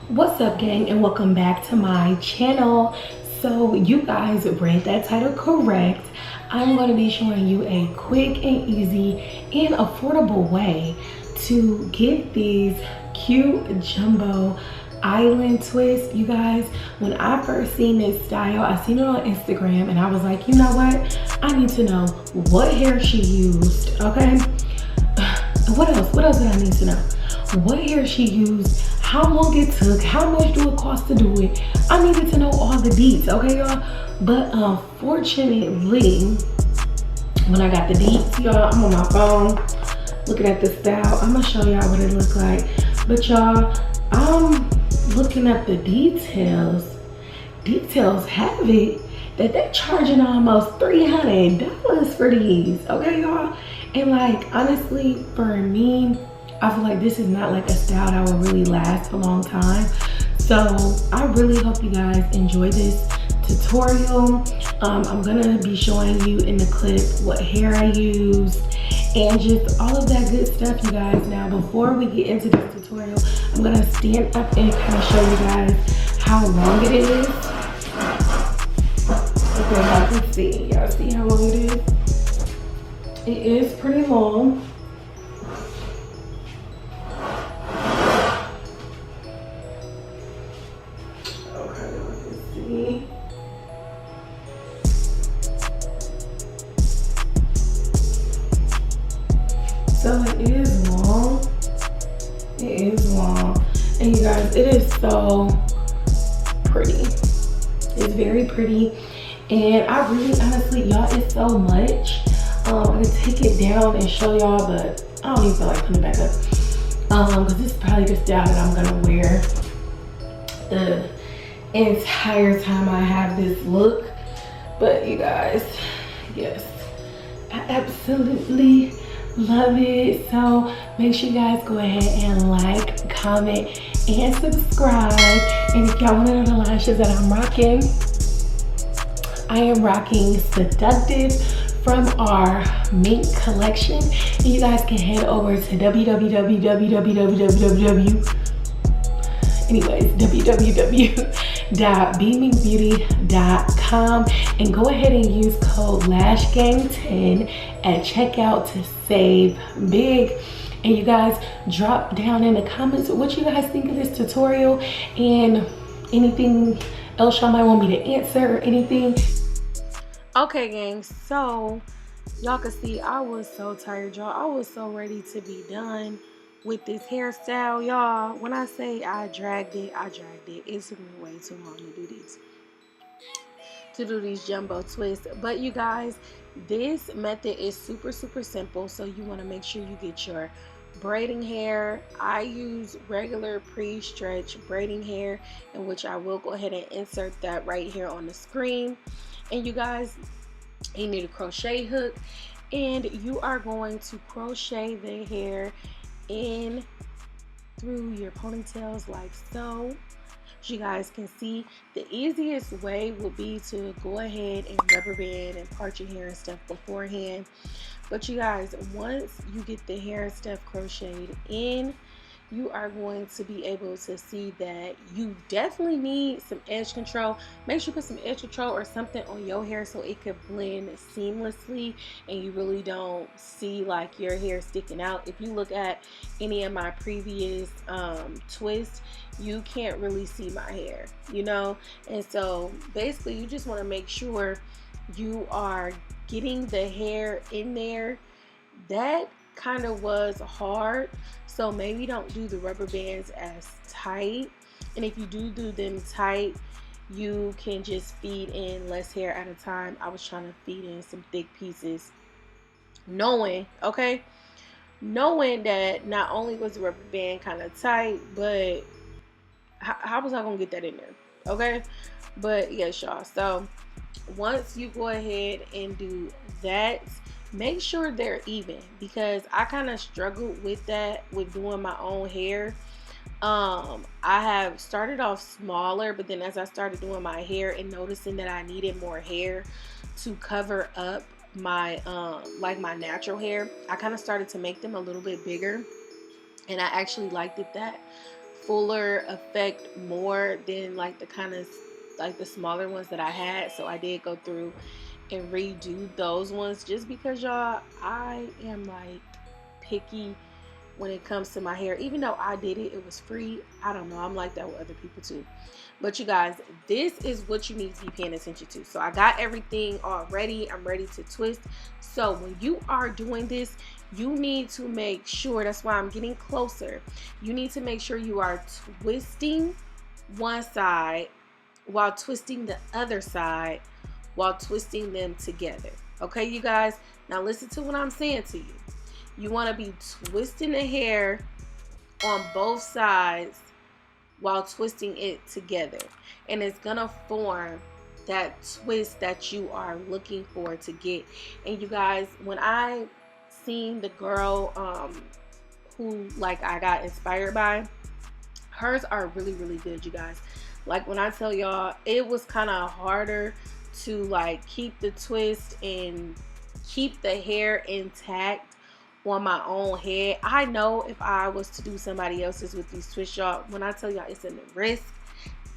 What's up, gang, and welcome back to my channel. So you guys read that title correct. I'm going to be showing you a quick and easy and affordable way to get these cute jumbo island twists. You guys, when I first seen this style, I seen it on Instagram and I was like, you know what, I need to know what hair she used. Okay, what else did I need to know? What hair she used, how long it took, how much do it cost to do it. I needed to know all the deets, okay, y'all? But unfortunately, when I got the deets, y'all, I'm on my phone looking at the style. I'm gonna show y'all what it looks like. But y'all, I'm looking at the details. Details have it that they're charging almost $300 for these, okay, y'all? And like, honestly, for me, I feel like this is not like a style that will really last a long time. So I really hope you guys enjoy this tutorial. I'm gonna be showing you in the clip what hair I used and just all of that good stuff, you guys. Now, before we get into this tutorial, I'm gonna stand up and kind of show you guys how long it is. Okay, y'all can see. Y'all see how long it is? It is pretty long. So it is long. It is long. And you guys, it is so pretty. It's very pretty. And I really, honestly, y'all, it's so much. I'm gonna take it down and show y'all, but I don't even feel like putting it back up. Because this is probably the style that I'm gonna wear the entire time I have this look. But you guys, yes, I absolutely love it. So make sure you guys go ahead and like, comment, and subscribe. And if y'all want to know the lashes that I'm rocking, I am rocking Seductive from our Mink collection. And you guys can head over to www.beminkbbeauty.com and go ahead and use code LashGang10 at checkout to save big. And you guys, drop down in the comments what you guys think of this tutorial and anything else y'all might want me to answer or anything. Okay, gang, so y'all can see I was so tired, y'all. I was so ready to be done with this hairstyle, y'all. When I say I dragged it. It took me way too long to do these jumbo twists. But you guys, this method is super simple. So you want to make sure you get your braiding hair. I use regular pre-stretch braiding hair, in which I will go ahead and insert that right here on the screen. And you guys, you need a crochet hook, and you are going to crochet the hair in through your ponytails like so. As you guys can see, the easiest way will be to go ahead and rubber band and part your hair and stuff beforehand. But you guys, once you get the hair and stuff crocheted in, you are going to be able to see that you definitely need some edge control. Make sure you put some edge control or something on your hair so it could blend seamlessly and you really don't see like your hair sticking out. If you look at any of my previous twists, you can't really see my hair, you know. And so basically you just want to make sure you are getting the hair in there. That kind of was hard, so maybe don't do the rubber bands as tight, and if you do them tight, you can just feed in less hair at a time. I was trying to feed in some thick pieces, knowing that not only was the rubber band kind of tight, but how was I gonna get that in there? Okay, but yes, y'all, so once you go ahead and do that, make sure they're even, because I kind of struggled with that with doing my own hair. I have started off smaller, but then as I started doing my hair and noticing that I needed more hair to cover up my like my natural hair, I kind of started to make them a little bit bigger, and I actually liked it that fuller effect more than like the kind of like the smaller ones that I had. So I did go through and redo those ones just because, y'all, I am like picky when it comes to my hair. Even though I did it, it was free. I don't know, I'm like that with other people too. But you guys, this is what you need to be paying attention to. So I got everything all ready. I'm ready to twist. So when you are doing this, you need to make sure, that's why I'm getting closer, you need to make sure you are twisting one side while twisting the other side, while twisting them together. Okay, you guys? Now listen to what I'm saying to you. You want to be twisting the hair on both sides while twisting it together. And it's going to form that twist that you are looking for to get. And you guys, when I seen the girl who like I got inspired by, hers are really, really good, you guys. Like when I tell y'all, it was kind of harder to like keep the twist and keep the hair intact on my own head. I know if I was to do somebody else's with these twists, y'all, when I tell y'all it's in the wrist,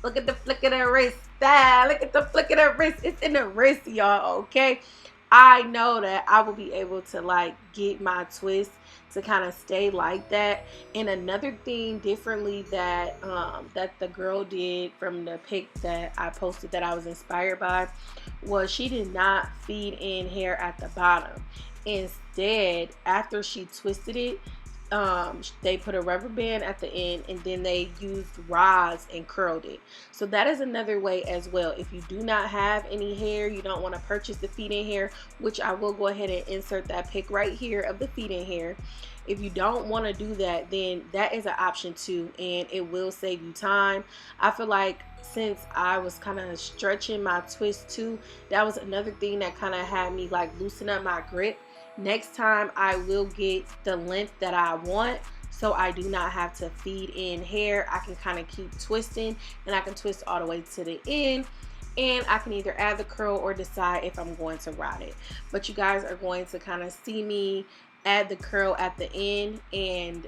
look at the flick of the wrist, look at the flick of the wrist, it's in the wrist, y'all. Okay, I know that I will be able to like get my twist to kind of stay like that. And another thing differently that that the girl did from the pic that I posted that I was inspired by was she did not feed in hair at the bottom. Instead, after she twisted it, they put a rubber band at the end, and then they used rods and curled it. So that is another way as well. If you do not have any hair, you don't want to purchase the feed-in hair, which I will go ahead and insert that pic right here of the feed-in hair. If you don't want to do that, then that is an option too, and it will save you time. I feel like since I was kind of stretching my twist too, that was another thing that kind of had me like loosen up my grip. Next time I will get the length that I want, so I do not have to feed in hair. I can kind of keep twisting, and I can twist all the way to the end, and I can either add the curl or decide if I'm going to rod it. But you guys are going to kind of see me add the curl at the end, and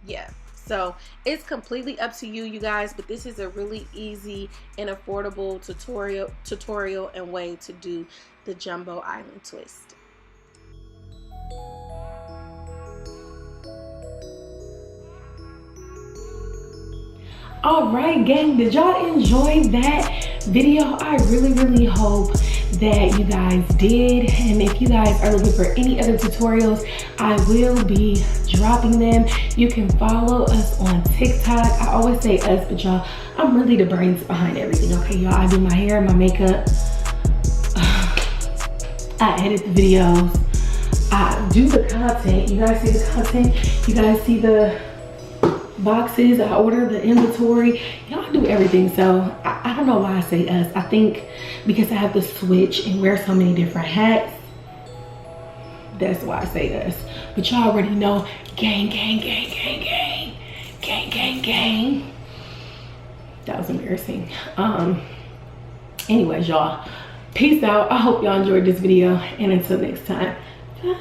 yeah, so it's completely up to you, you guys, but this is a really easy and affordable tutorial and way to do the jumbo island twist. All right, gang, did y'all enjoy that video? I really hope that you guys did. And if you guys are looking for any other tutorials, I will be dropping them. You can follow us on TikTok. I always say us, but y'all, I'm really the brains behind everything. Okay, y'all, I do my hair, my makeup, I edit the videos, I do the content. You guys see the content, you guys see the boxes, I order the inventory, y'all do everything. So I don't know why I say us. I think because I have to switch and wear so many different hats, that's why I say us. But y'all already know, gang. That was embarrassing. Anyways, y'all, peace out. I hope y'all enjoyed this video, and until next time, bye.